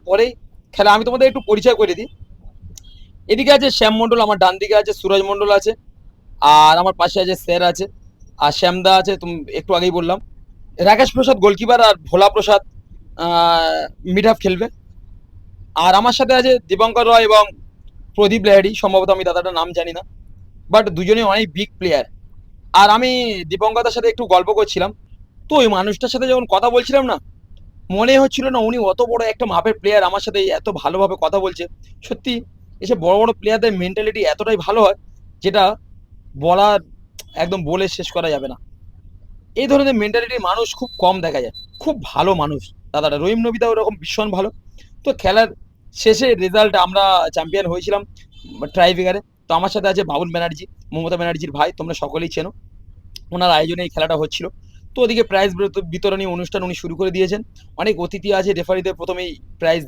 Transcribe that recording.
পরেই খেলা। আমি তোমাদের একটু পরিচয় করে দিই। এদিকে আছে শ্যাম মণ্ডল, আমার ডান দিকে আছে সুরজ মণ্ডল আছে, আর আমার পাশে আছে স্যার আছে, আর শ্যামদা আছে, তুমি একটু আগেই বললাম। রাকেশ প্রসাদ গোলকিপার, আর ভোলা প্রসাদ মিড হাফ খেলবে। আর আমার সাথে আছে দীপঙ্কর রয় এবং প্রদীপ লাহিড়ী, সম্ভবত আমি দাদাটার নাম জানি না, বাট দুজনেই অনেক বিগ প্লেয়ার। আর আমি দীপঙ্করদার সাথে একটু গল্প করছিলাম, তো ওই মানুষটার সাথে যখন কথা বলছিলাম না, মনে হচ্ছিল না উনি অত বড় একটা মাপের প্লেয়ার আমার সাথে এত ভালোভাবে কথা বলছে। সত্যি এসে বড় বড় প্লেয়ারদের মেন্টালিটি এতটাই ভালো হয়, যেটা বলার একদম বলে শেষ করা যাবে না। এই ধরনের মেন্টালিটির মানুষ খুব কম দেখা যায়, খুব ভালো মানুষ দাদাটা। রহিম নবিতা ওরকম ভীষণ ভালো। তো খেলার শেষে রেজাল্ট আমরা চ্যাম্পিয়ন হয়েছিলাম ট্রাই ফিগারে। তো আমার সাথে আছে বাবুল ব্যানার্জি, মমতা ব্যানার্জির ভাই, তোমরা সকলেই চেনো। ওনার আয়োজনে এই খেলাটা হচ্ছিল। তো ওদিকে প্রাইজ বিতরণী অনুষ্ঠান উনি শুরু করে দিয়েছেন। অনেক অতিথি আছে, রেফারিদের প্রথমেই প্রাইজ